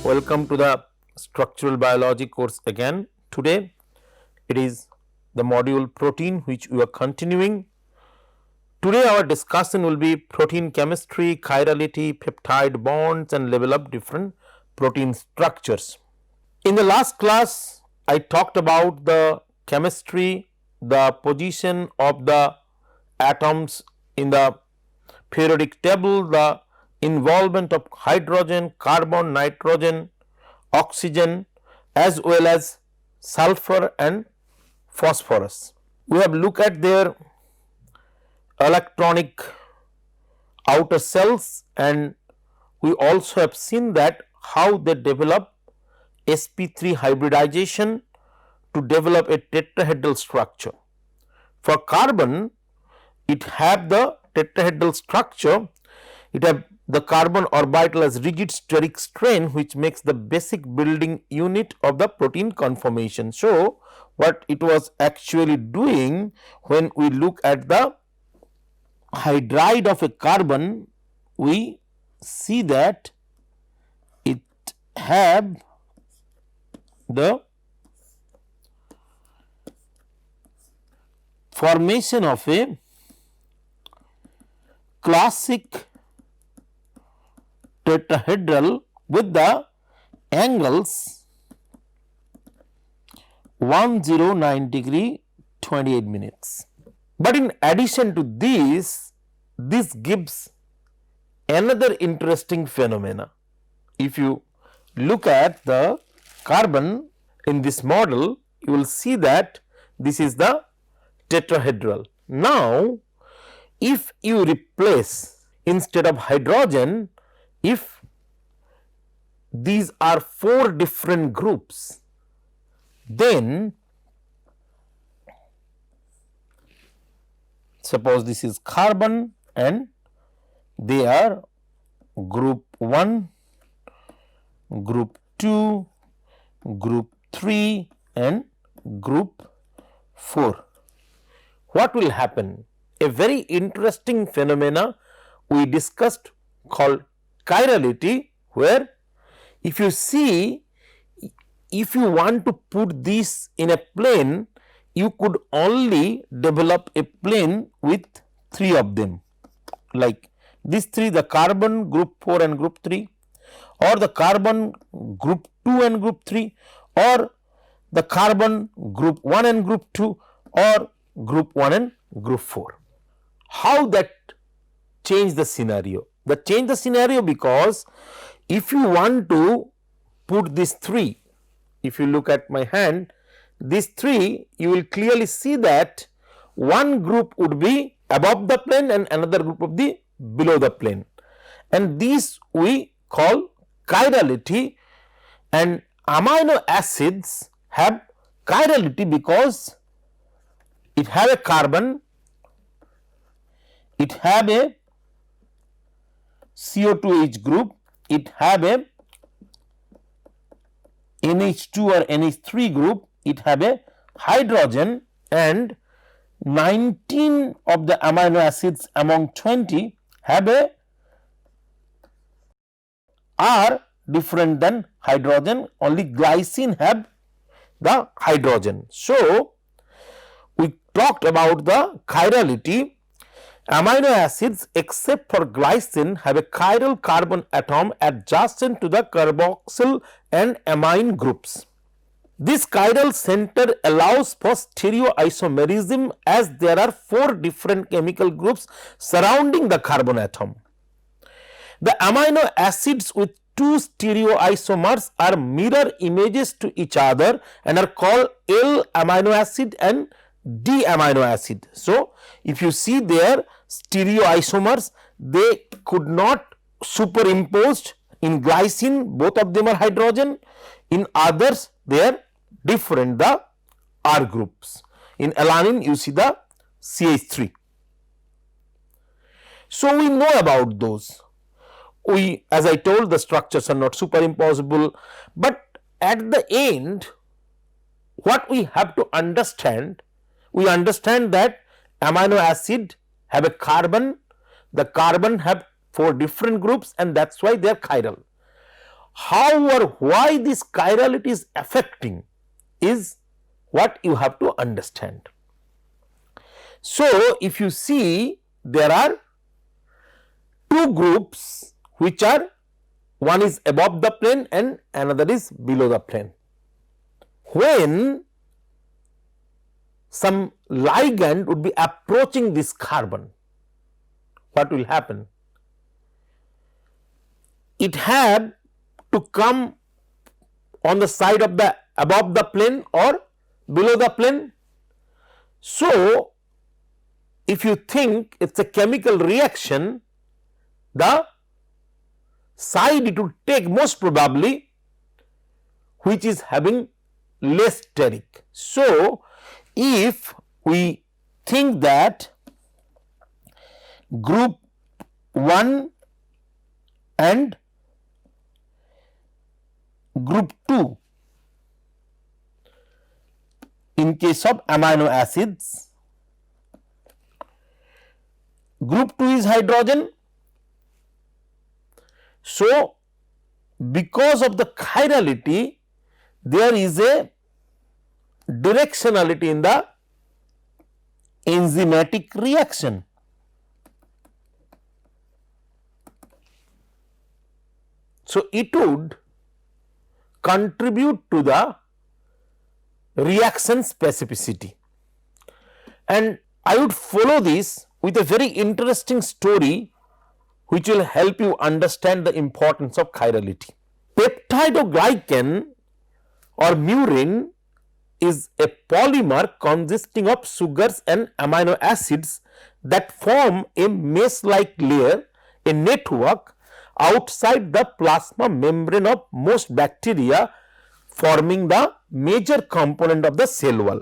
Welcome to the structural biology course again. Today it is the module protein which we are continuing. Today our discussion will be protein chemistry, chirality, peptide bonds and level up different protein structures. In the last class I talked about the chemistry, the position of the atoms in the periodic table, the involvement of hydrogen, carbon, nitrogen, oxygen as well as sulfur and phosphorus. We have looked at their electronic outer cells and we also have seen that how they develop sp3 hybridization to develop a tetrahedral structure. For carbon, it have the tetrahedral structure, it have the carbon orbital as rigid steric strain which makes the basic building unit of the protein conformation. So, what it was actually doing when we look at the hydride of a carbon, we see that it have the formation of a classic tetrahedral with the angles 109 degree 28 minutes. But in addition to this gives another interesting phenomena. If you look at the carbon in this model, you will see that this is the tetrahedral. Now, if you replace instead of hydrogen, if these are 4 different groups, then suppose this is carbon and they are group 1, group 2, group 3 and group 4. What will happen? A very interesting phenomena we discussed called chirality, where if you see, if you want to put this in a plane, you could only develop a plane with 3 of them, like these 3, the carbon group 4 and group 3, or the carbon group 2 and group 3, or the carbon group 1 and group 2, or group 1 and group 4. How that change the scenario? That change the scenario because if you want to put these 3, if you look at my hand, these 3, you will clearly see that one group would be above the plane and another group would be below the plane, and these we call chirality. And amino acids have chirality because it have a carbon, it have a CO2H group, it have a NH2 or NH3 group, it have a hydrogen, and 19 of the amino acids among 20 have a are different than hydrogen, only glycine have the hydrogen. So, we talked about the chirality. Amino acids except for glycine have a chiral carbon atom adjacent to the carboxyl and amine groups. This chiral center allows for stereoisomerism as there are 4 different chemical groups surrounding the carbon atom. The amino acids with 2 stereoisomers are mirror images to each other and are called L amino acid and D amino acid. So, if you see their stereoisomers, they could not superimposed. In glycine, both of them are hydrogen, in others they are different, the R groups. In alanine, you see the CH3. So, we know about those. We, as I told, the structures are not superimposable, but at the end, what we have to understand, we understand that amino acid have a carbon, the carbon have 4 different groups and that is why they are chiral. how or why this chirality is affecting is what you have to understand. So, if you see, there are two groups which are, one is above the plane and another is below the plane. When some ligand would be approaching this carbon, what will happen? It had to come on the side of the above the plane or below the plane. So, if you think it is a chemical reaction, the side it would take most probably which is having less steric. So, if we think that group 1 and group 2 in case of amino acids, group 2 is hydrogen. So, because of the chirality, there is a directionality in the enzymatic reaction. So, it would contribute to the reaction specificity, and I would follow this with a very interesting story which will help you understand the importance of chirality. Peptidoglycan or murin is a polymer consisting of sugars and amino acids that form a mesh-like layer, a network outside the plasma membrane of most bacteria, forming the major component of the cell wall.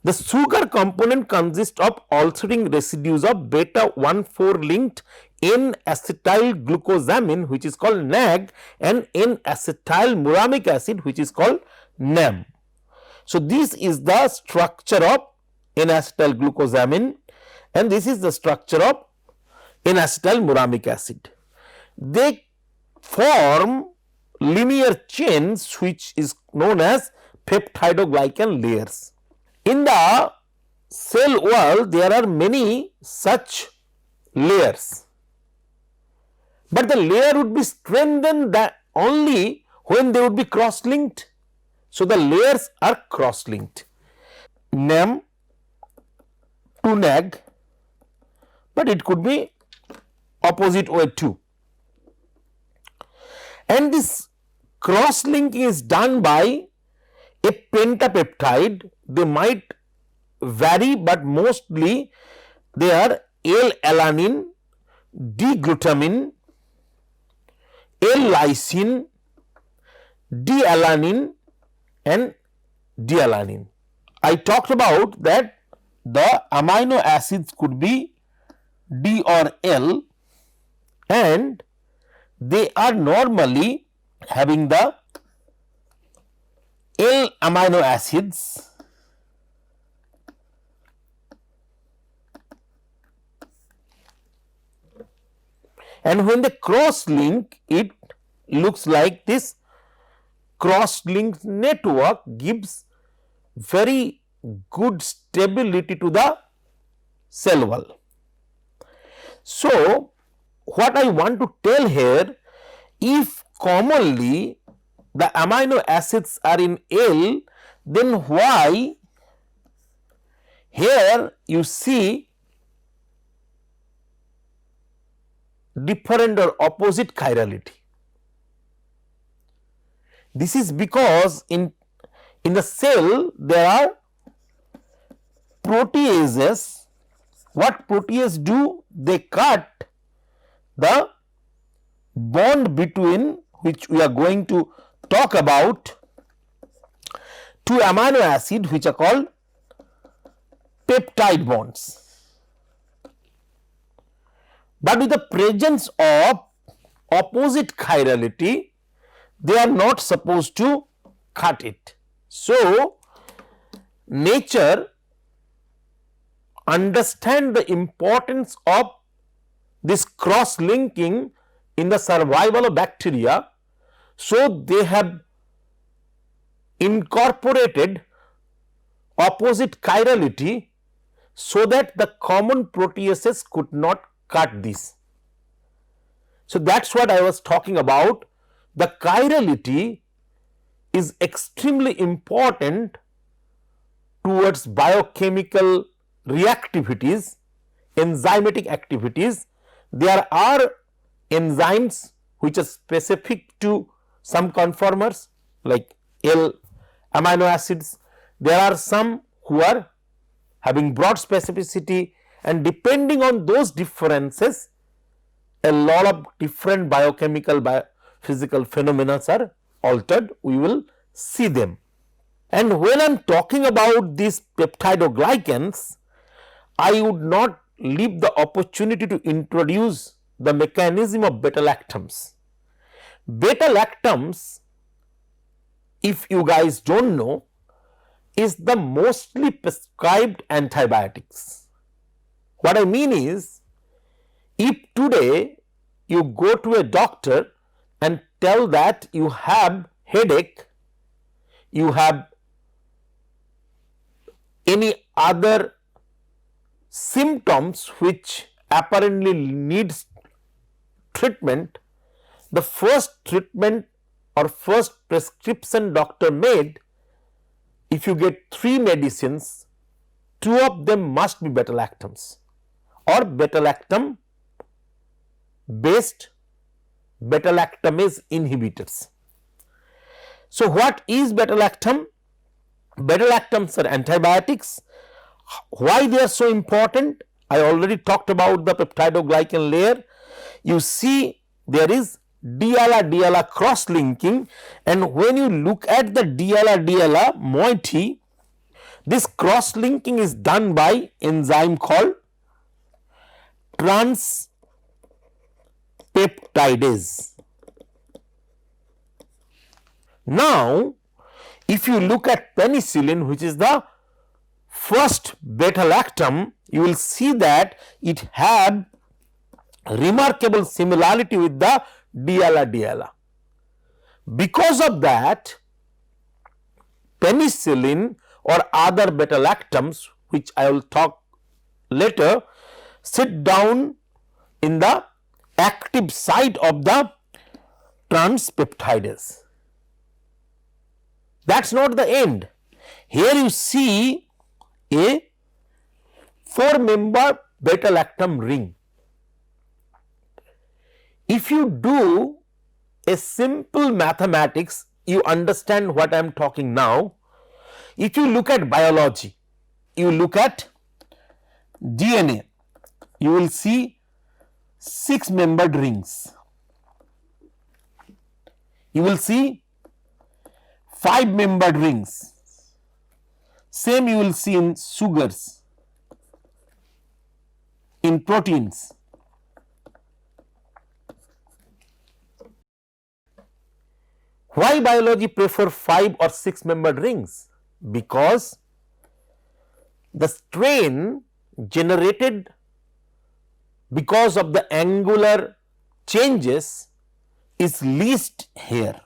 The sugar component consists of altering residues of beta 1,4 linked N-acetyl glucosamine, which is called NAG, and N-acetyl muramic acid, which is called NAM. So, this is the structure of N-acetyl glucosamine and this is the structure of N-acetyl muramic acid. They form linear chains which is known as peptidoglycan layers. In the cell wall, there are many such layers, but the layer would be strengthened only when they would be cross-linked. So, the layers are cross-linked, NAM to NAG, but it could be opposite way too. And this cross-linking is done by a pentapeptide. They might vary, but mostly they are L-alanine, D-glutamine, L-lysine, D-alanine and D-alanine. I talked about that the amino acids could be D or L and they are normally having the L amino acids and when they cross link, it looks like this cross-linked network gives very good stability to the cell wall. So, what I want to tell here, if commonly the amino acids are in L, then why here you see different or opposite chirality? This is because in the cell there are proteases. What proteases do? They cut the bond between, which we are going to talk about, two amino acids which are called peptide bonds. But with the presence of opposite chirality, they are not supposed to cut it. So, nature understands the importance of this cross linking in the survival of bacteria. So they have incorporated opposite chirality so that the common proteases could not cut this. So that's what I was talking about. The chirality is extremely important towards biochemical reactivities, enzymatic activities. There are enzymes which are specific to some conformers like L amino acids. There are some who are having broad specificity, and depending on those differences, a lot of different biochemical, biophysical phenomena are altered. We will see them. And when I am talking about these peptidoglycans, I would not leave the opportunity to introduce the mechanism of beta lactams. Beta lactams, if you guys don't know, is the mostly prescribed antibiotics. What I mean is, if today you go to a doctor and tell that you have headache, you have any other symptoms which apparently needs treatment, the first treatment or first prescription doctor made, if you get 3 medicines, 2 of them must be beta lactams or beta lactam based beta lactamase inhibitors. So what is beta lactam? Beta lactams are antibiotics. Why they are so important? I already talked about the peptidoglycan layer. You see there is DLA cross linking, and when you look at the DLA moiety, this cross linking is done by enzyme called transpeptidase. Now, if you look at penicillin, which is the first beta lactam, you will see that it had remarkable similarity with the DLA. Because of that, penicillin or other beta lactams, which I will talk later, sit down in the active site of the transpeptidase. That's not the end. Here you see a 4-member beta lactam ring. If you do a simple mathematics, you understand what I am talking now. If you look at biology, you look at DNA, you will see 6-membered rings. You will see 5-membered rings. Same you will see in sugars, in proteins. Why biology prefer 5 or 6-membered rings? Because the strain generated because of the angular changes is least here.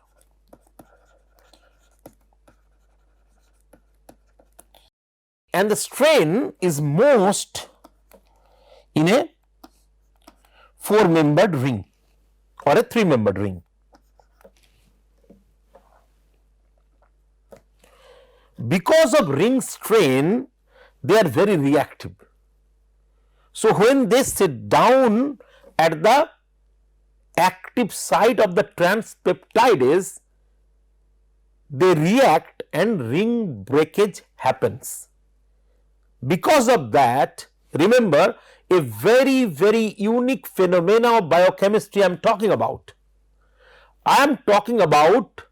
And the strain is most in a 4-membered ring or a 3-membered ring. Because of ring strain, they are very reactive. So when they sit down at the active site of the transpeptidase, they react and ring breakage happens. Because of that, remember, a very unique phenomena of biochemistry I am talking about. I am talking about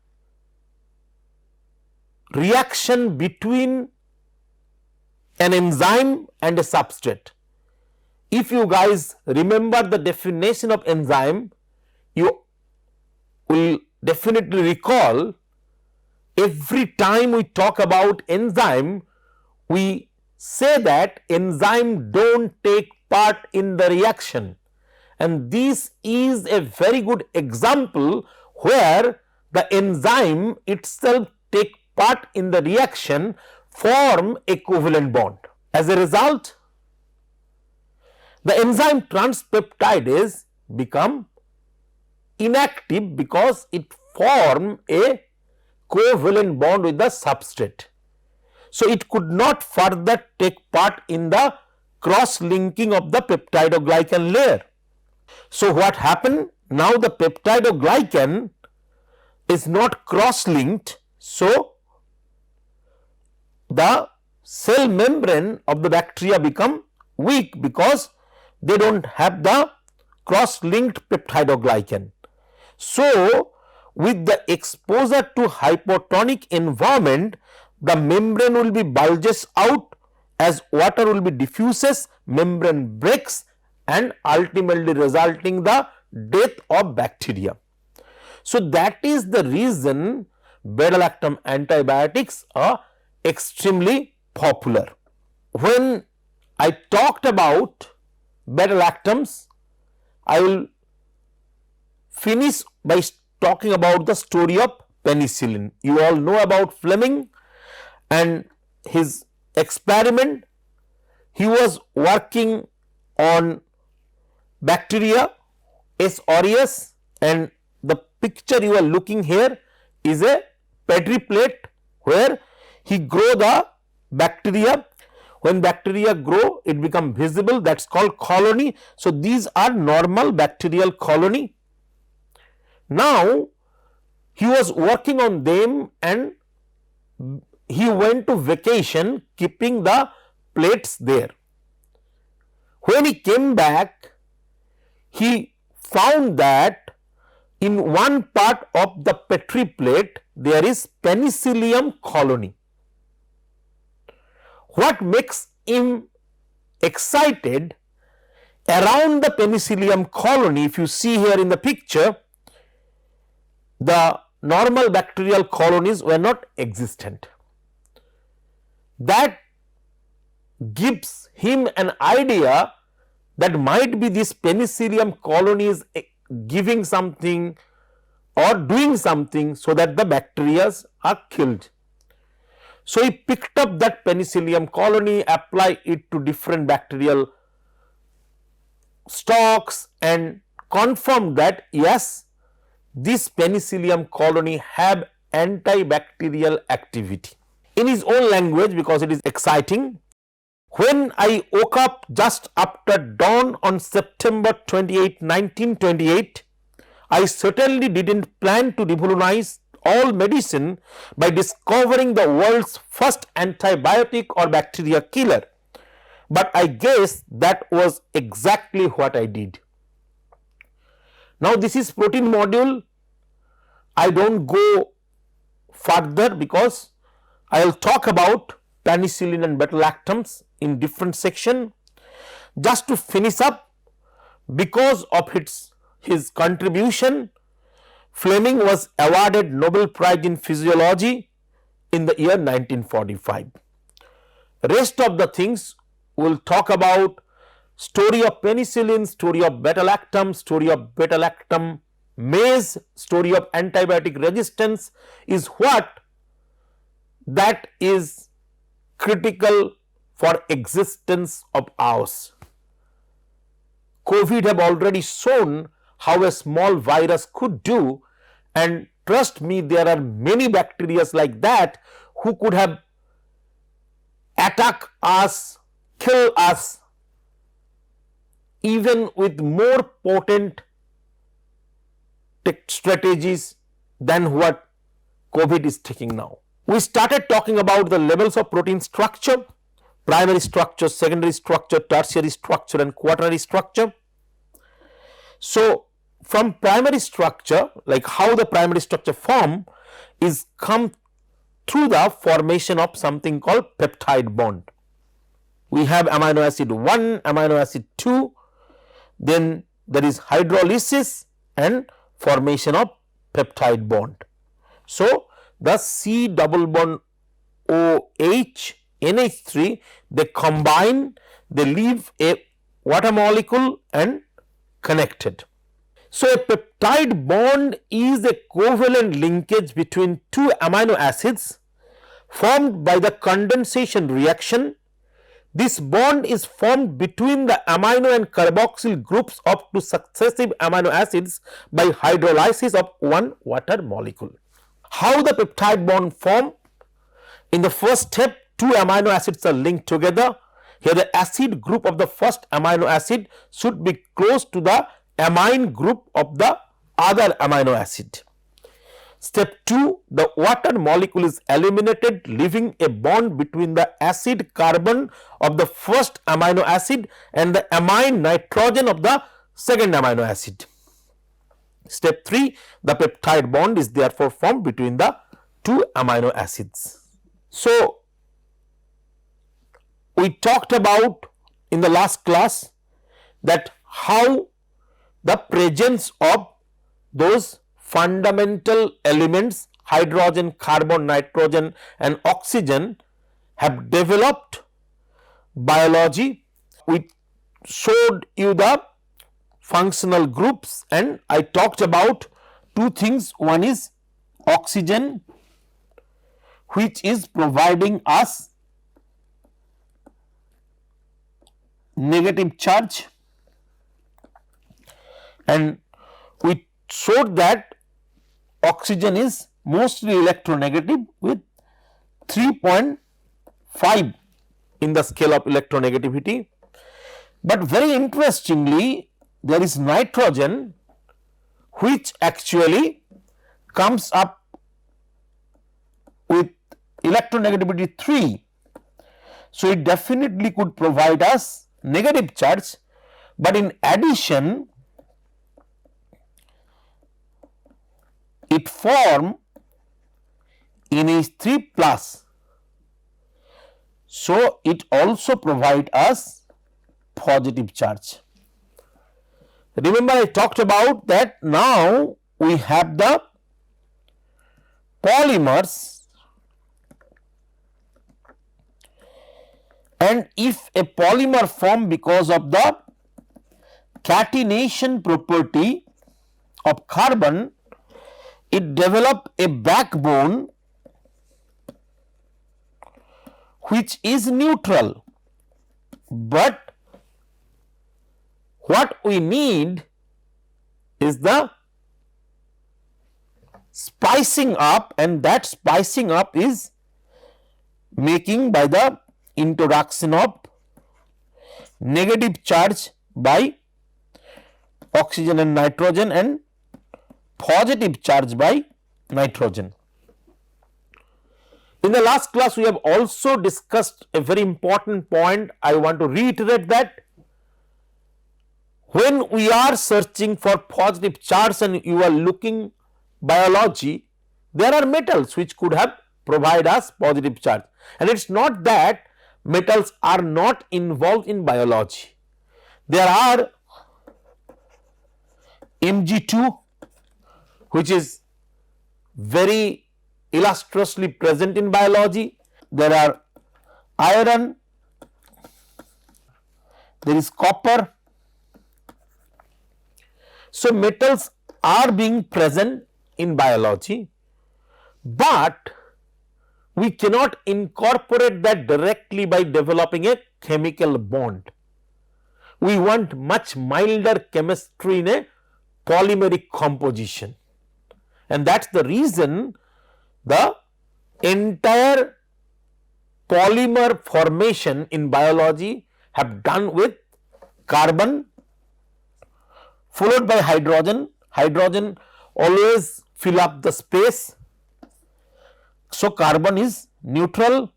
reaction between an enzyme and a substrate. If you guys remember the definition of enzyme, you will definitely recall every time we talk about enzyme, we say that enzyme don't take part in the reaction, and this is a very good example where the enzyme itself take part in the reaction, form a covalent bond. As a result, the enzyme transpeptidase become inactive because it form a covalent bond with the substrate. So, it could not further take part in the cross linking of the peptidoglycan layer. So, what happened? Now, the peptidoglycan is not cross linked. So, the cell membrane of the bacteria become weak because they do not have the cross linked peptidoglycan. So, with the exposure to hypotonic environment, the membrane will be bulges out as water will be diffuses, membrane breaks and ultimately resulting the death of bacteria. So, that is the reason beta-lactam antibiotics are extremely popular. When I talked about beta-lactams, I will finish by talking about the story of penicillin. You all know about Fleming and his experiment. He was working on bacteria S. aureus, and the picture you are looking here is a petri plate where he grow the bacteria. When bacteria grow, it become visible, that is called colony. So, these are normal bacterial colony. Now, he was working on them and he went to vacation keeping the plates there. When he came back, he found that in one part of the petri plate there is penicillium colony. What makes him excited? Around the penicillium colony, if you see here in the picture, the normal bacterial colonies were not existent. That gives him an idea that might be this penicillium colony is giving something or doing something so that the bacteria are killed. So, he picked up that penicillium colony, applied it to different bacterial stocks and confirmed that yes, this penicillium colony have antibacterial activity. In his own language, because it is exciting, when I woke up just after dawn on September 28, 1928, I certainly did not plan to revolutionize all medicine by discovering the world's first antibiotic or bacteria killer, but I guess that was exactly what I did. Now, this is protein module. I do not go further because I will talk about penicillin and beta-lactams in different section. Just to finish up, because of his contribution, Fleming was awarded Nobel Prize in Physiology in the year 1945. Rest of the things we will talk about: story of penicillin, story of beta-lactam, story of beta-lactam maize, story of antibiotic resistance is what that is critical for existence of ours. COVID have already shown how a small virus could do, and trust me, there are many bacteria like that who could have attacked us, kill us, even with more potent strategies than what COVID is taking now. We started talking about the levels of protein structure: primary structure, secondary structure, tertiary structure and quaternary structure. So, from primary structure, like how the primary structure form is come through the formation of something called peptide bond. We have amino acid 1, amino acid 2, then there is hydrolysis and formation of peptide bond. So, the C double bond OH NH3, they combine, they leave a water molecule and connected. So, a peptide bond is a covalent linkage between two amino acids formed by the condensation reaction. This bond is formed between the amino and carboxyl groups of two successive amino acids by hydrolysis of one water molecule. How the peptide bond form? In the first step, two amino acids are linked together. Here the acid group of the first amino acid should be close to the amine group of the other amino acid. Step 2, the water molecule is eliminated, leaving a bond between the acid carbon of the first amino acid and the amine nitrogen of the second amino acid. Step 3, the peptide bond is therefore formed between the two amino acids. So, we talked about in the last class that how the presence of those fundamental elements hydrogen, carbon, nitrogen and oxygen have developed biology. We showed you the functional groups and I talked about two things. One is oxygen, which is providing us negative charge, and we showed that oxygen is mostly electronegative with 3.5 in the scale of electronegativity. But very interestingly, there is nitrogen which actually comes up with electronegativity 3. So, it definitely could provide us negative charge, but in addition it form NH3 plus. So, it also provide us positive charge. Remember I talked about that now we have the polymers, and if a polymer form because of the catenation property of carbon, it develop a backbone which is neutral, but what we need is the spicing up, and that spicing up is making by the introduction of negative charge by oxygen and nitrogen and positive charge by nitrogen. In the last class we have also discussed a very important point. I want to reiterate that when we are searching for positive charge and you are looking biology, there are metals which could have provide us positive charge, and it is not that metals are not involved in biology. There are Mg2 which is very illustriously present in biology. There are iron, there is copper. So, metals are being present in biology, but we cannot incorporate that directly by developing a chemical bond. We want much milder chemistry in a polymeric composition, and that is the reason the entire polymer formation in biology have done with carbon followed by hydrogen. Hydrogen always fill up the space. So, carbon is neutral,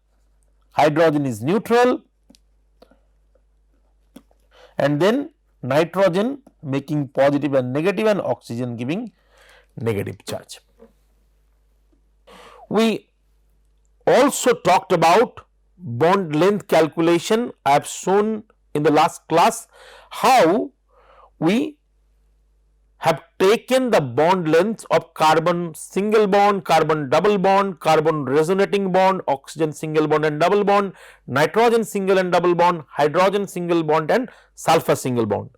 hydrogen is neutral, and then nitrogen making positive and negative, and oxygen giving negative charge. We also talked about bond length calculation. I have shown in the last class how we have taken the bond lengths of carbon single bond, carbon double bond, carbon resonating bond, oxygen single bond and double bond, nitrogen single and double bond, hydrogen single bond and sulfur single bond.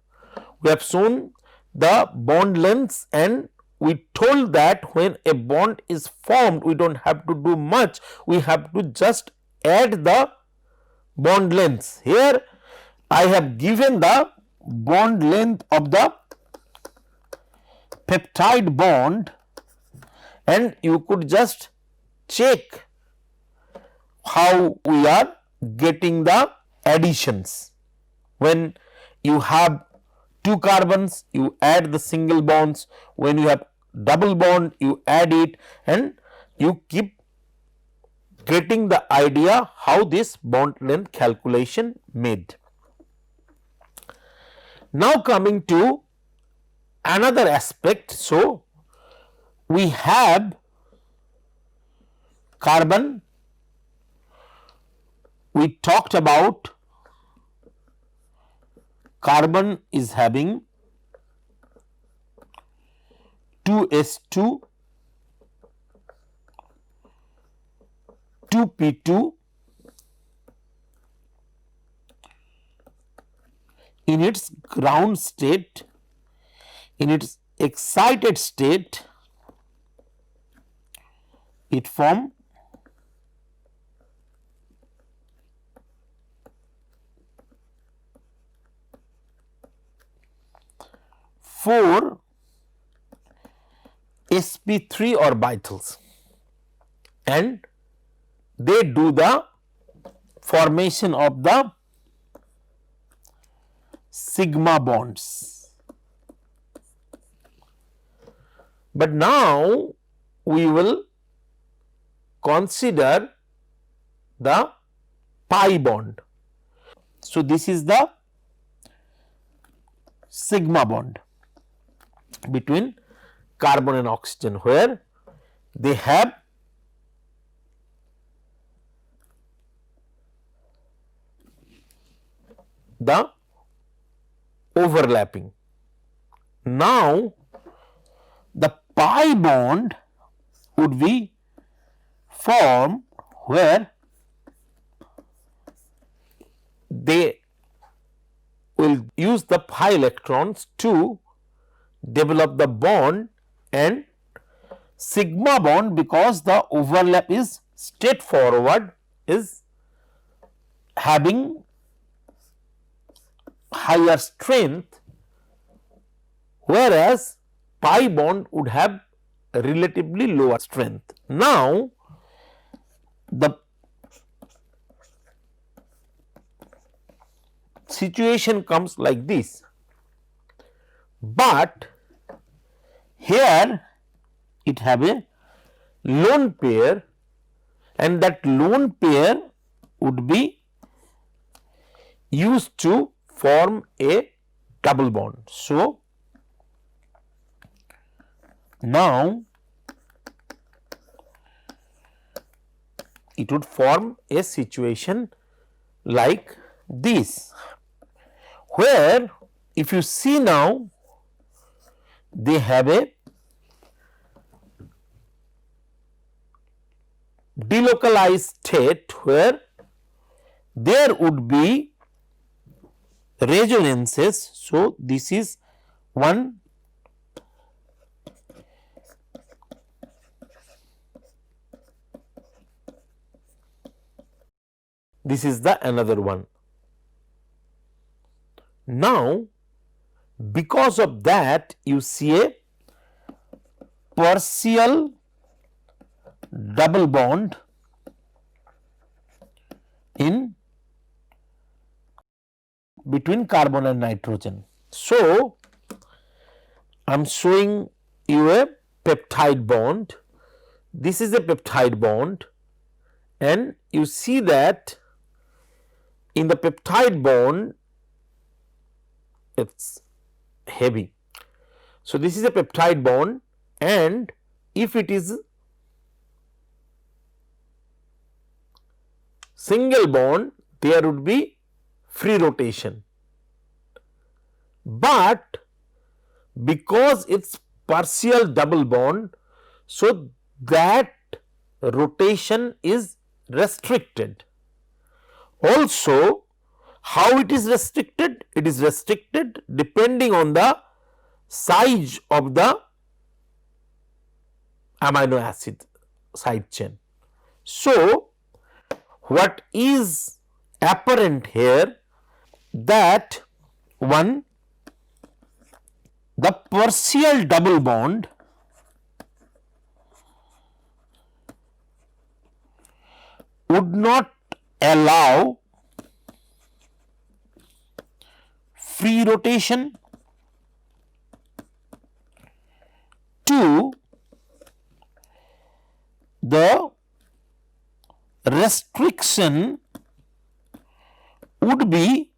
We have shown the bond lengths, and we told that when a bond is formed we do not have to do much, we have to just add the bond lengths. Here I have given the bond length of the peptide bond, and you could just check how we are getting the additions. When you have two carbons, you add the single bonds. When you have double bond, you add it, and you keep getting the idea how this bond length calculation made. Now coming to another aspect. So, we have carbon, we talked about carbon is having 2s2, 2p2 in its ground state. In its excited state, it form 4 sp3 orbitals, and they do the formation of the sigma bonds. But now we will consider the pi bond. So, this is the sigma bond between carbon and oxygen, where they have the overlapping. Now, the pi bond would be formed where they will use the pi electrons to develop the bond, and sigma bond, because the overlap is straightforward, is having higher strength, whereas pi bond would have a relatively lower strength. Now, the situation comes like this, but here it have a lone pair, and that lone pair would be used to form a double bond. So, now it would form a situation like this, where if you see now, they have a delocalized state where there would be resonances. So, this is one, this is the another one. Now, because of that, you see a partial double bond in between carbon and nitrogen. So, I am showing you a peptide bond. This is a peptide bond, and you see that in the peptide bond it is heavy. So, this is a peptide bond, and if it is single bond, there would be free rotation, but because it is partial double bond, so that rotation is restricted. Also, how it is restricted? It is restricted depending on the size of the amino acid side chain. So, what is apparent here, that one, the partial double bond would not allow free rotation. Two, the restriction would be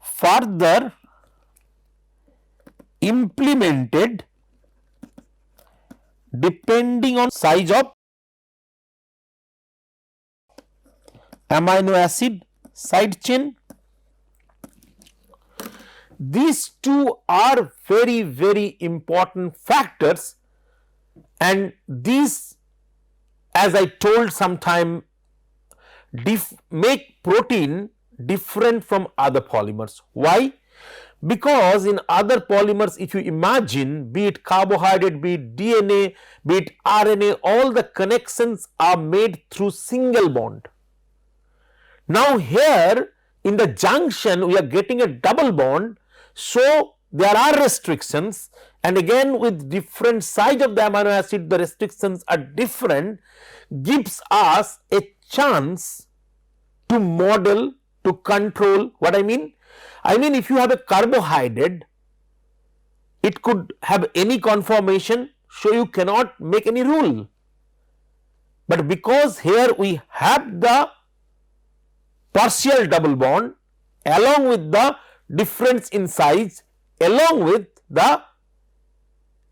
further implemented depending on size of amino acid side chain. These two are very, very important factors, and these, as I told sometime, make protein different from other polymers. Why? Because in other polymers, if you imagine, be it carbohydrate, be it DNA, be it RNA, all the connections are made through single bond. Now here in the junction we are getting a double bond, so there are restrictions, and again with different size of the amino acid the restrictions are different, gives us a chance to model, to control. What I mean? I mean, if you have a carbohydrate, it could have any conformation, so you cannot make any rule. But because here we have the partial double bond along with the difference in size, along with the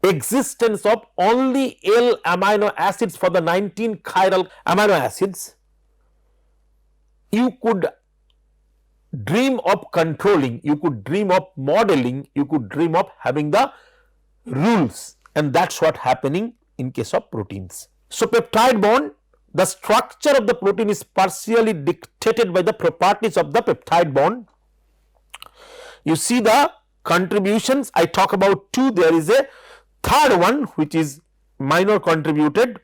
existence of only L amino acids for the 19 chiral amino acids, you could dream of controlling, you could dream of modeling, you could dream of having the rules, and that is what happening in case of proteins. So, peptide bond, the structure of the protein is partially dictated by the properties of the peptide bond. You see the contributions, I talk about two, there is a third one which is minor contributed.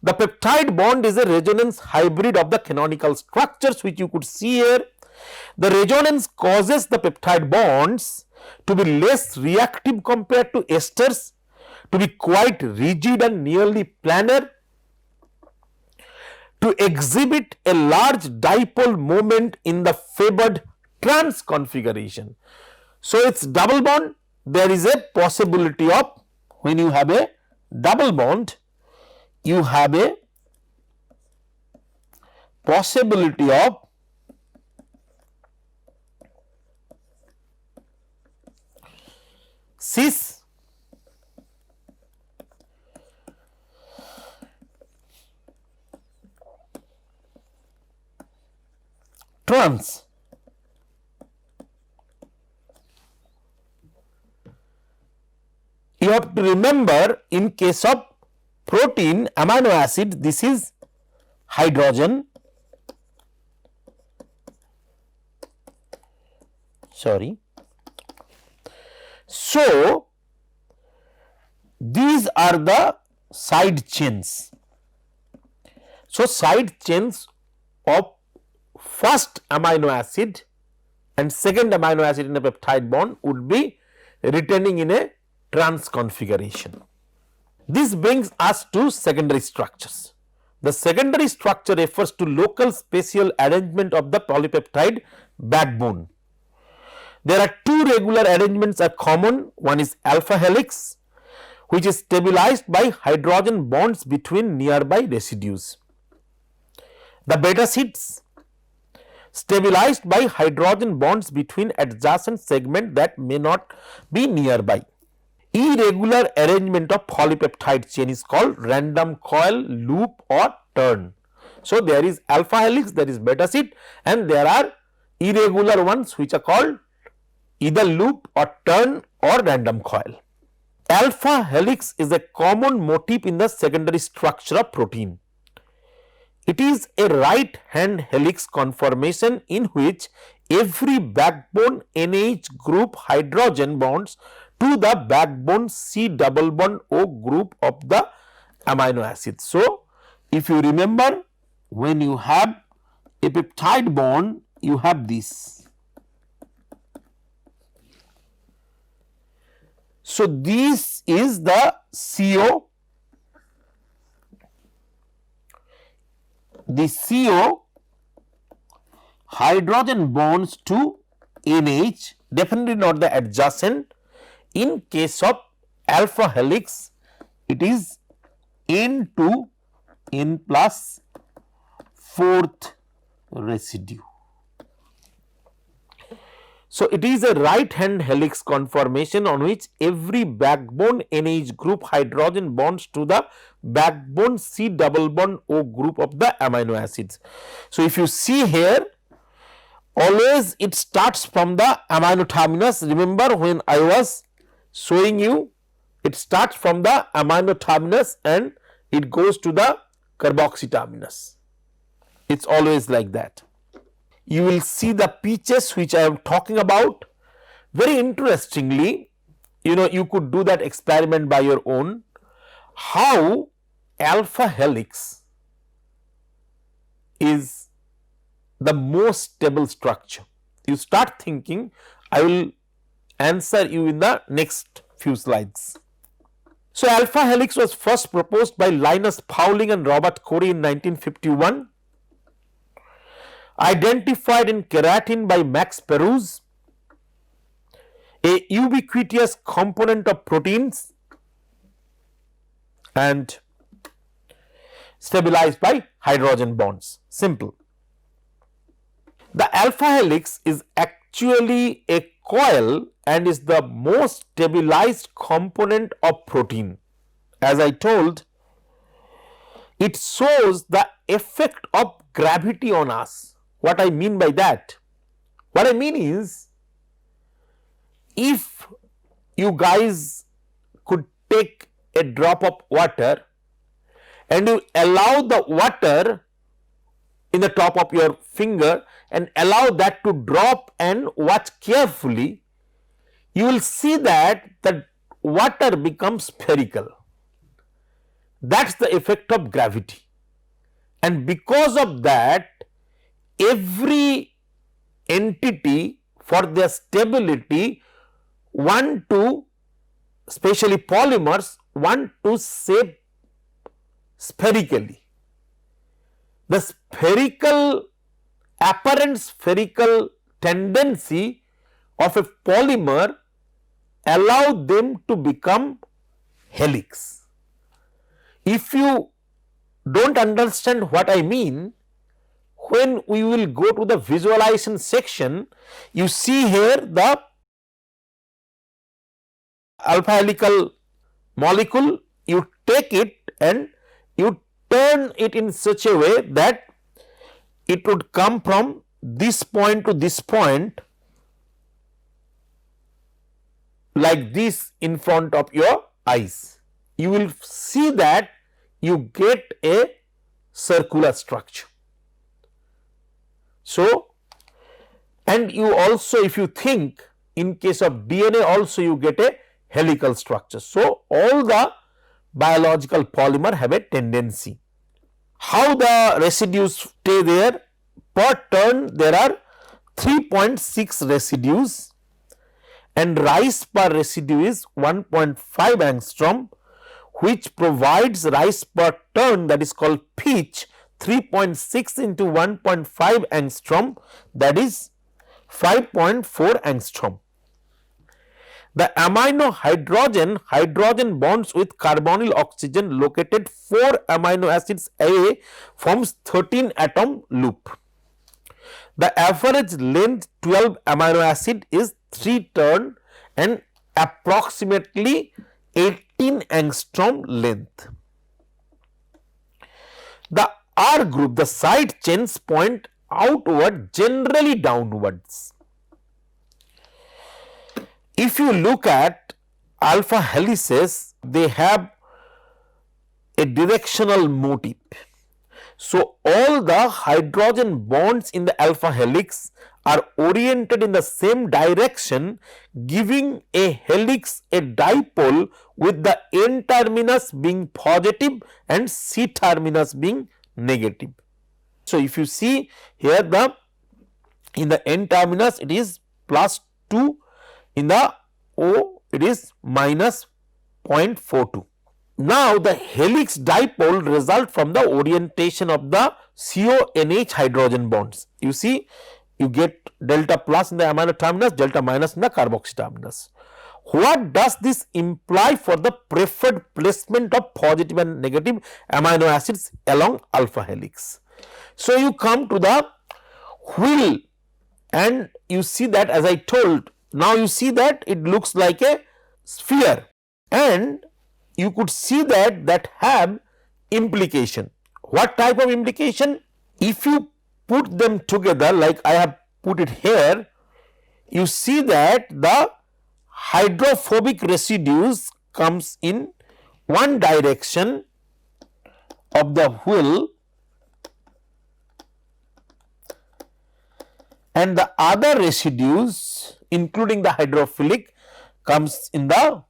The peptide bond is a resonance hybrid of the canonical structures, which you could see here. The resonance causes the peptide bonds to be less reactive compared to esters, to be quite rigid and nearly planar, to exhibit a large dipole moment in the favored trans configuration. So, it is double bond, there is a possibility of, when you have a double bond, you have a possibility of cis trans. You have to remember, in case of protein amino acid, this is hydrogen, sorry. So, these are the side chains. So, side chains of first amino acid and second amino acid in a peptide bond would be returning in a trans configuration. This brings us to secondary structures. The secondary structure refers to local spatial arrangement of the polypeptide backbone. There are two regular arrangements are common. One is alpha helix, which is stabilized by hydrogen bonds between nearby residues. The beta sheets, stabilized by hydrogen bonds between adjacent segments that may not be nearby. Irregular arrangement of polypeptide chain is called random coil, loop or turn. So, there is alpha helix, there is beta sheet, and there are irregular ones which are called either loop or turn or random coil. Alpha helix is a common motif in the secondary structure of protein. It is a right hand helix conformation in which every backbone NH group hydrogen bonds to the backbone C double bond O group of the amino acid. So, if you remember, when you have a peptide bond, you have this. So, this is the CO, the CO hydrogen bonds to NH, definitely not the adjacent. In case of alpha helix, it is N to N plus fourth residue. So, it is a right hand helix conformation on which every backbone NH group hydrogen bonds to the backbone C double bond O group of the amino acids. So, if you see here, always it starts from the amino terminus. Remember when I was showing you, it starts from the amino terminus and it goes to the carboxy terminus. It is always like that. You will see the pitches which I am talking about. Very interestingly, you could do that experiment by your own. How alpha helix is the most stable structure. You start thinking, I will answer you in the next few slides. So, alpha helix was first proposed by Linus Pauling and Robert Corey in 1951, identified in keratin by Max Peruz, a ubiquitous component of proteins, and stabilized by hydrogen bonds. Simple. The alpha helix is actually a coil and is the most stabilized component of protein. As I told, it shows the effect of gravity on us. What I mean by that? What I mean is, if you guys could take a drop of water and you allow the water in the top of your finger and allow that to drop and watch carefully, you will see that the water becomes spherical. That is the effect of gravity, and because of that, every entity for their stability want to, especially polymers, want to shape spherically. The apparent spherical tendency of a polymer allow them to become helix. If you do not understand what I mean, when we will go to the visualization section, you see here the alpha helical molecule, you take it and you turn it in such a way that it would come from this point to this point like this in front of your eyes. You will see that you get a circular structure. So, and you also, if you think, in case of DNA also you get a helical structure. So, all the biological polymer have a tendency. How the residues stay there? Per turn there are 3.6 residues and rise per residue is 1.5 angstrom, which provides rise per turn, that is called pitch, 3.6 into 1.5 angstrom, that is 5.4 angstrom. The amino hydrogen bonds with carbonyl oxygen located 4 amino acids away forms 13 atom loop. The average length 12 amino acid is 3 turn and approximately 18 angstrom length. The R group, the side chains point outward, generally downwards. If you look at alpha helices, they have a directional motif. So, all the hydrogen bonds in the alpha helix are oriented in the same direction, giving a helix a dipole with the N terminus being positive and C terminus being negative. So, if you see here, in the N terminus it is plus 2, in the O it is minus 0.42. Now, the helix dipole result from the orientation of the CONH hydrogen bonds. You see, you get delta plus in the amino terminus, delta minus in the carboxy terminus. What does this imply for the preferred placement of positive and negative amino acids along alpha helix? So, you come to the wheel and you see that, as I told, now you see that it looks like a sphere, and you could see that have implication. What type of implication? If you put them together like I have put it here, you see that the hydrophobic residues comes in one direction of the wheel and the other residues including the hydrophilic comes in the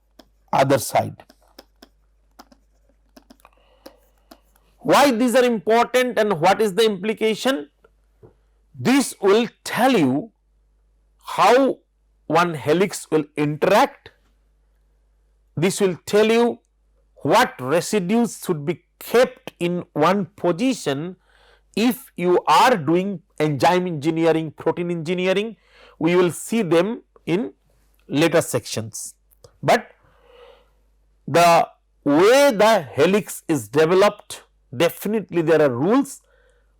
other side. Why these are important and what is the implication? This will tell you how one helix will interact. This will tell you what residues should be kept in one position if you are doing enzyme engineering, protein engineering. We will see them in later sections. But the way the helix is developed, definitely there are rules.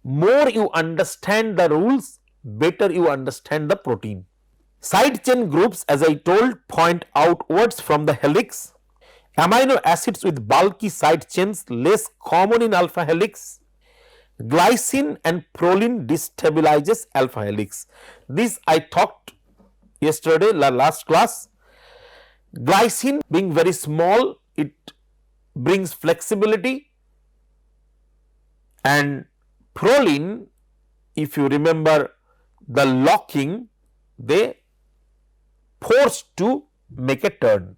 More you understand the rules, better you understand the protein. Side chain groups, as I told, point outwards from the helix. Amino acids with bulky side chains less common in alpha helix. Glycine and proline destabilizes alpha helix. This I talked yesterday, last class. Glycine being very small, it brings flexibility, and proline, if you remember the locking, they force to make a turn.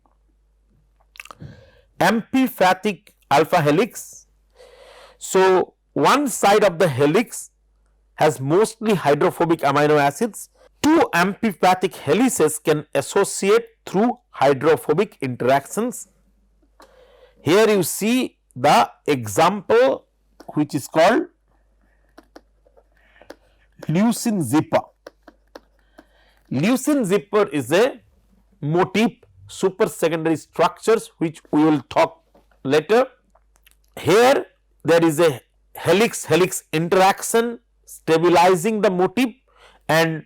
Amphipathic alpha helix. So, one side of the helix has mostly hydrophobic amino acids. Two amphipathic helices can associate through hydrophobic interactions. Here you see the example which is called leucine zipper. Leucine zipper is a motif super secondary structures which we will talk later. Here there is a helix interaction stabilizing the motif and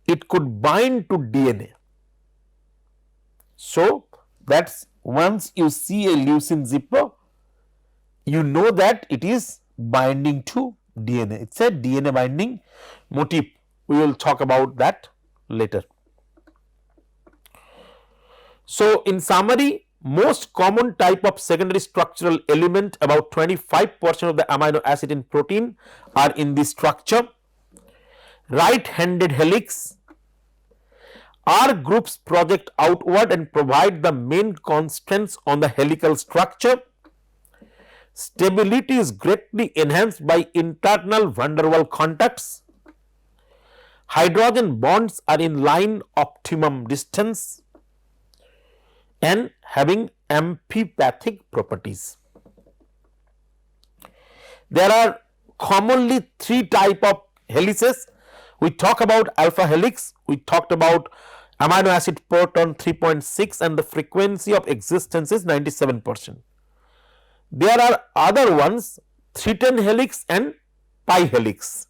it could bind to DNA. So, that is once you see a leucine zipper, you know that it is binding to DNA. It is a DNA binding motif. We will talk about that later. So, in summary, most common type of secondary structural element, about 25% of the amino acid in protein are in this structure. Right-handed helix. R groups project outward and provide the main constraints on the helical structure. Stability is greatly enhanced by internal van der Waals contacts. Hydrogen bonds are in line optimum distance and having amphipathic properties. There are commonly three type of helices. We talk about alpha helix, we talked about amino acid per turn 3.6 and the frequency of existence is 97%. There are other ones, 310 helix and pi helix.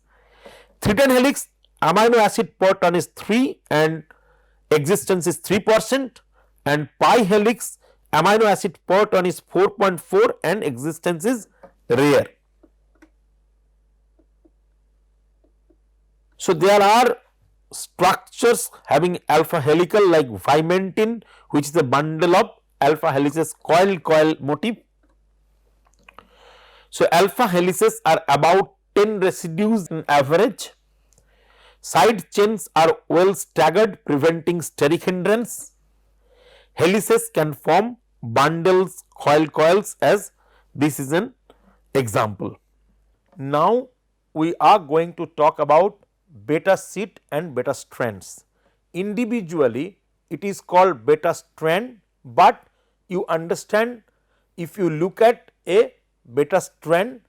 310 helix, amino acid per turn is 3 and existence is 3%, and pi helix, amino acid per turn is 4.4 and existence is rare. So, there are structures having alpha helical like vimentin, which is a bundle of alpha helices coil motif. So, alpha helices are about 10 residues in average. Side chains are well staggered, preventing steric hindrance. Helices can form bundles, coils, as this is an example. Now, we are going to talk about beta sheet and beta strands. Individually, it is called beta strand, but you understand, if you look at a beta strand,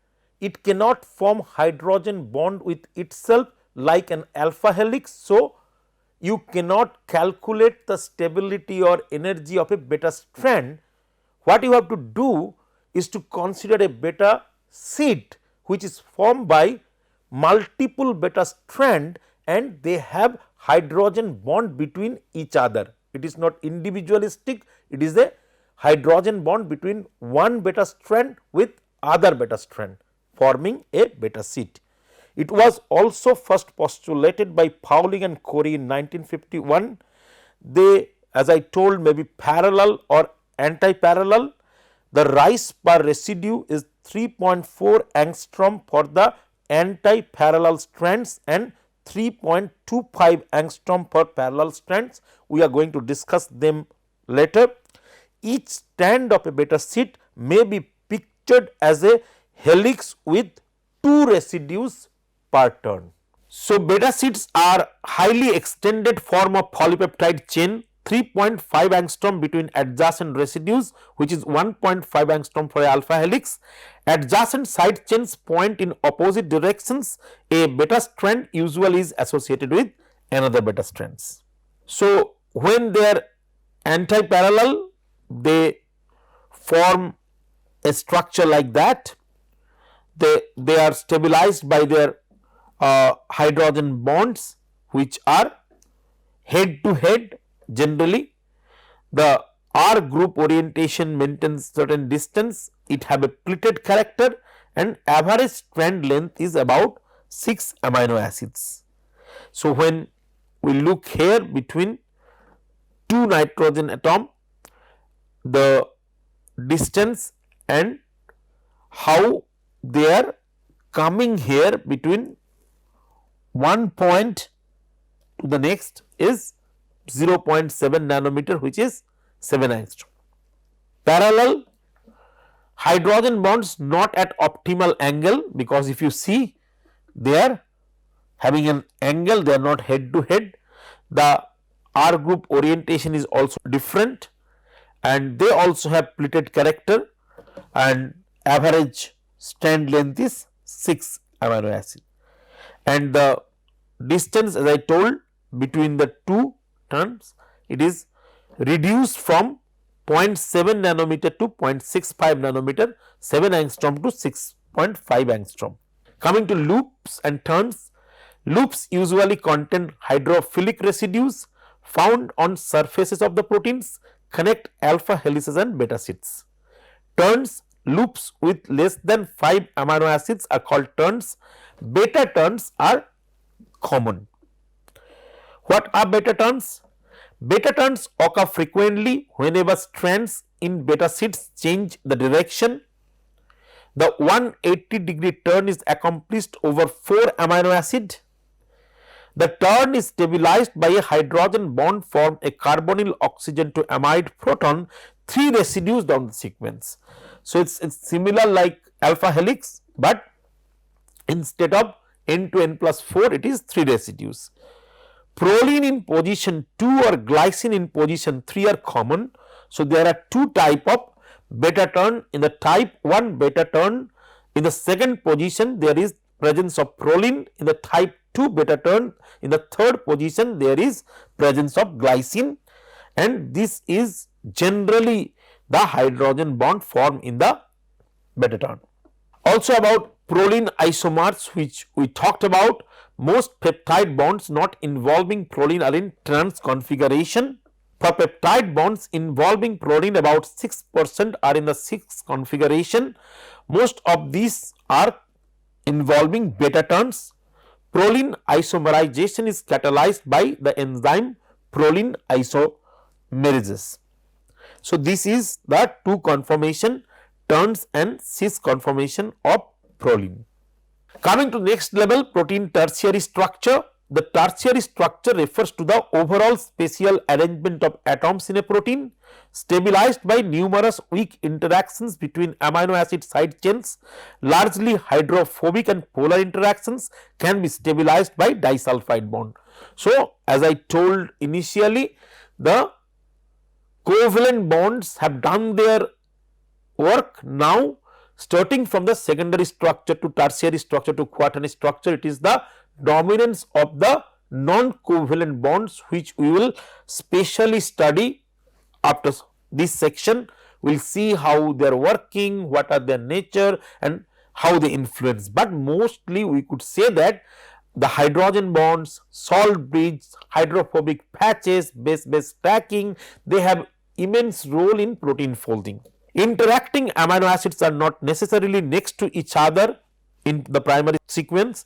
it cannot form hydrogen bond with itself like an alpha helix. So, you cannot calculate the stability or energy of a beta strand. What you have to do is to consider a beta sheet which is formed by multiple beta strand and they have hydrogen bond between each other. It is not individualistic, it is a hydrogen bond between one beta strand with other beta strand, forming a beta sheet. It was also first postulated by Pauling and Corey in 1951. They, as I told, may be parallel or anti-parallel. The rise per residue is 3.4 angstrom for the anti-parallel strands and 3.25 angstrom for parallel strands. We are going to discuss them later. Each strand of a beta sheet may be pictured as a helix with 2 residues per turn. So, beta sheets are highly extended form of polypeptide chain, 3.5 angstrom between adjacent residues, which is 1.5 angstrom for alpha helix. Adjacent side chains point in opposite directions. A beta strand usually is associated with another beta strands. So, when they are anti-parallel, they form a structure like that. They are stabilized by their hydrogen bonds, which are head to head. Generally, the R group orientation maintains certain distance, it have a pleated character and average strand length is about 6 amino acids. So, when we look here between 2 nitrogen atom, the distance and how they are coming here between one point to the next is 0.7 nanometer, which is 7 angstrom. Parallel hydrogen bonds not at optimal angle, because if you see they are having an angle, they are not head to head. The R group orientation is also different and they also have pleated character and average strand length is 6 amino acid, and the distance, as I told, between the two turns, it is reduced from 0.7 nanometer to 0.65 nanometer, 7 angstrom to 6.5 angstrom. Coming to loops and turns, loops usually contain hydrophilic residues found on surfaces of the proteins, connect alpha helices and beta sheets. Turns, loops with less than 5 amino acids are called turns. Beta turns are common. What are beta turns? Beta turns occur frequently whenever strands in beta sheets change the direction. The 180-degree turn is accomplished over 4 amino acid. The turn is stabilized by a hydrogen bond form a carbonyl oxygen to amide proton, 3 residues down the sequence. So, it is similar like alpha helix, but instead of n to n plus 4, it is 3 residues. Proline in position 2 or glycine in position 3 are common. So, there are 2 type of beta turn. In the type 1 beta turn, in the second position there is presence of proline. In the type 2 beta turn, in the third position there is presence of glycine, and this is generally the hydrogen bond formed in the beta turn. Also about proline isomers, which we talked about, most peptide bonds not involving proline are in trans configuration. For peptide bonds involving proline, about 6% are in the 6 configuration. Most of these are involving beta turns. Proline isomerization is catalyzed by the enzyme proline isomerases. So, this is the 2 conformation, turns and cis conformation of proline. Coming to next level, protein tertiary structure. The tertiary structure refers to the overall spatial arrangement of atoms in a protein, stabilized by numerous weak interactions between amino acid side chains. Largely hydrophobic and polar interactions can be stabilized by disulfide bond. So, as I told initially, the covalent bonds have done their work. Now, starting from the secondary structure to tertiary structure to quaternary structure, it is the dominance of the non-covalent bonds which we will specially study after this section. We will see how they are working, what are their nature and how they influence, but mostly we could say that the hydrogen bonds, salt bridge, hydrophobic patches, base-base stacking, they have immense role in protein folding. Interacting amino acids are not necessarily next to each other in the primary sequence.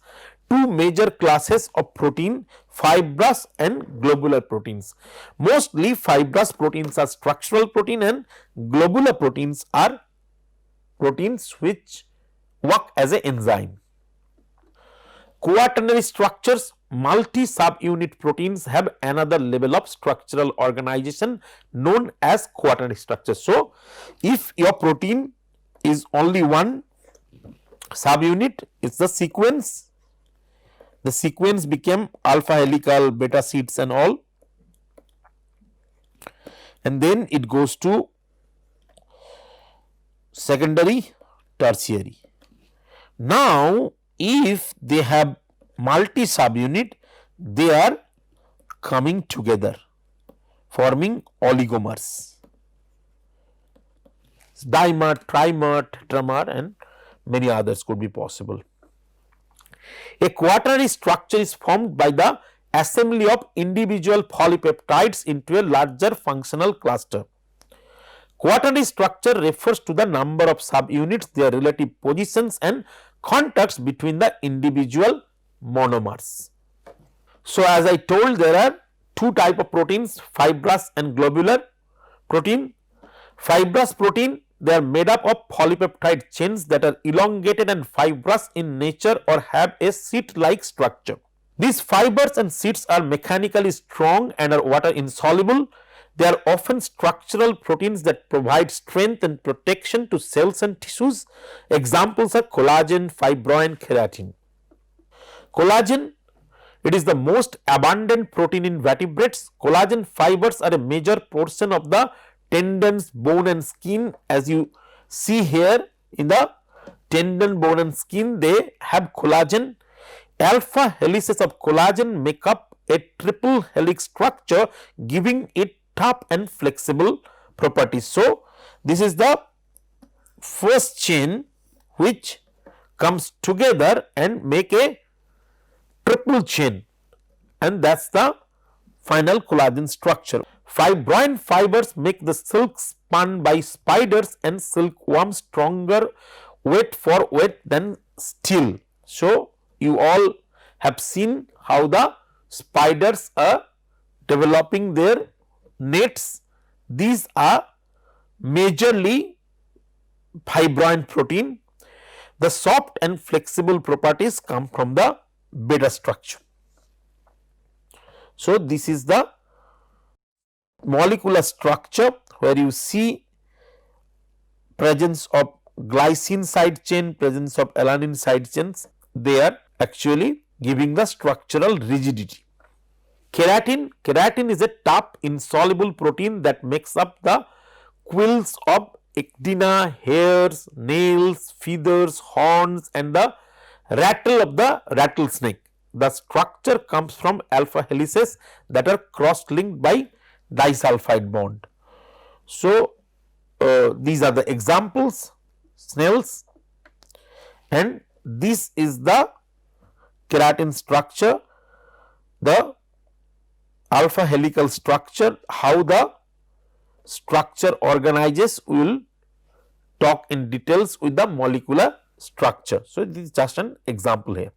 Two major classes of protein, fibrous and globular proteins. Mostly fibrous proteins are structural protein and globular proteins are proteins which work as an enzyme. Quaternary structures, multi subunit proteins have another level of structural organization known as quaternary structure. So, if your protein is only one subunit, it is the sequence became alpha helical, beta sheets and all, and then it goes to secondary, tertiary. Now, if they have multi subunit, they are coming together forming oligomers, dimer, trimer, tetramer and many others could be possible. A quaternary structure is formed by the assembly of individual polypeptides into a larger functional cluster. Quaternary structure refers to the number of subunits, their relative positions and contacts between the individual monomers. So, as I told, there are two type of proteins, fibrous and globular protein. Fibrous protein, they are made up of polypeptide chains that are elongated and fibrous in nature or have a sheet like structure. These fibers and sheets are mechanically strong and are water insoluble. They are often structural proteins that provide strength and protection to cells and tissues. Examples are collagen, fibrin, keratin. Collagen, it is the most abundant protein in vertebrates. Collagen fibers are a major portion of the tendons, bone and skin. As you see here in the tendon, bone and skin, they have collagen. Alpha helices of collagen make up a triple helix structure, giving it tough and flexible properties. So, this is the first chain which comes together and make a triple chain, and that is the final collagen structure. Fibrin fibers make the silk spun by spiders and silkworms stronger weight for weight than steel. So, you all have seen how the spiders are developing their nets. These are majorly fibrin protein. The soft and flexible properties come from the beta structure. So, this is the molecular structure where you see presence of glycine side chain, presence of alanine side chains. They are actually giving the structural rigidity. Keratin is a tough insoluble protein that makes up the quills of ecdina, hairs, nails, feathers, horns and the rattle of the rattlesnake. The structure comes from alpha helices that are cross linked by disulfide bond. So, these are the examples, snails, and this is the keratin structure, the alpha helical structure. How the structure organizes, we will talk in details with the molecular structure. So, this is just an example here.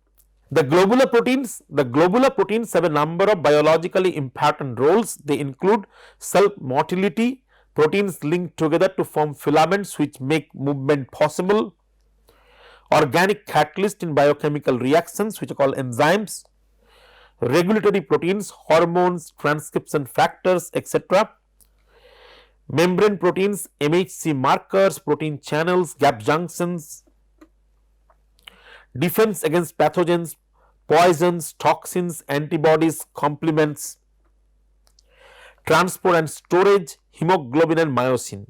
The globular proteins have a number of biologically important roles. They include self motility, proteins link together to form filaments which make movement possible, organic catalyst in biochemical reactions which are called enzymes, regulatory proteins, hormones, transcription factors, etc. Membrane proteins, MHC markers, protein channels, gap junctions, defense against pathogens, poisons, toxins, antibodies, complements, transport and storage, hemoglobin and myosin.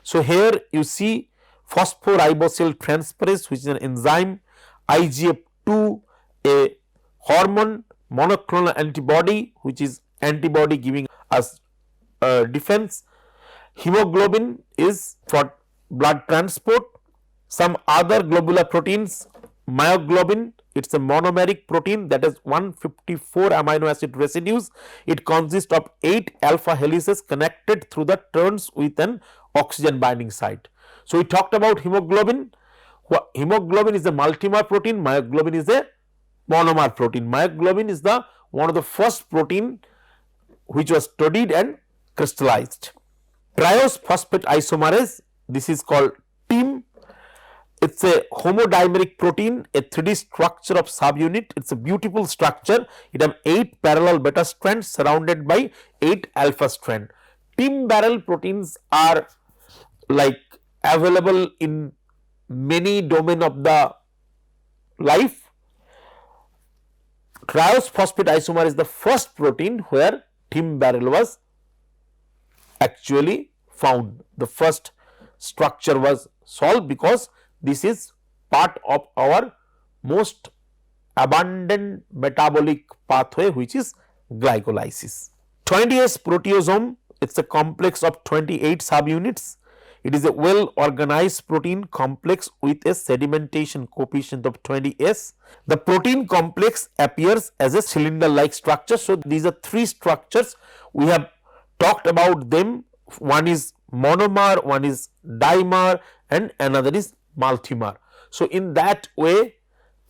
So, here you see phosphoribosyl transferase which is an enzyme, IGF-2 a hormone, monoclonal antibody which is antibody giving us defense, hemoglobin is for blood transport, some other globular proteins, myoglobin, it is a monomeric protein that has 154 amino acid residues. It consists of 8 alpha helices connected through the turns with an oxygen binding site. So, we talked about hemoglobin. Hemoglobin is a multimer protein, myoglobin is a monomer protein. Myoglobin is the one of the first protein which was studied and crystallized. Triose phosphate isomerase, this is called TIM. It is a homodimeric protein, a 3D structure of subunit. It is a beautiful structure. It has 8 parallel beta strands surrounded by 8 alpha strand. TIM barrel proteins are like available in many domain of the life. Triose phosphate isomer is the first protein where TIM barrel was actually found. The first structure was solved because this is part of our most abundant metabolic pathway which is glycolysis. 20S proteasome, it is a complex of 28 subunits. It is a well organized protein complex with a sedimentation coefficient of 20S. The protein complex appears as a cylinder like structure. So, these are 3 structures we have talked about them. One is monomer, one is dimer and another is multimer. So, in that way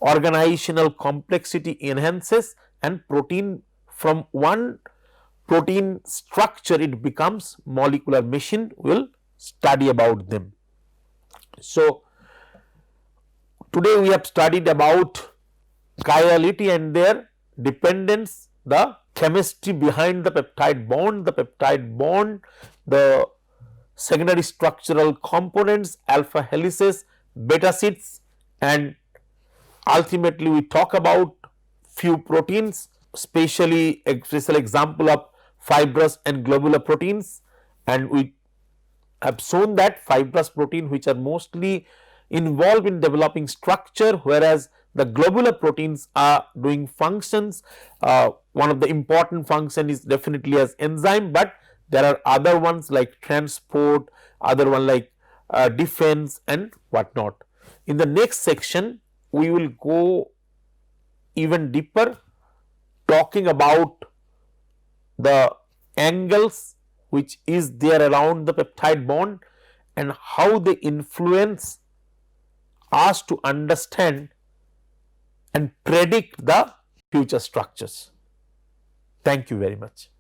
organizational complexity enhances and protein from one protein structure it becomes molecular machine. We will study about them. So, today we have studied about chirality and their dependence, the chemistry behind the peptide bond, the secondary structural components, alpha helices, beta sheets, and ultimately we talk about few proteins, especially a special example of fibrous and globular proteins, and we have shown that fibrous protein which are mostly involved in developing structure, whereas the globular proteins are doing functions. One of the important function is definitely as enzyme, but there are other ones like transport, other one like defense and whatnot. In the next section, we will go even deeper talking about the angles which is there around the peptide bond and how they influence us to understand and predict the future structures. Thank you very much.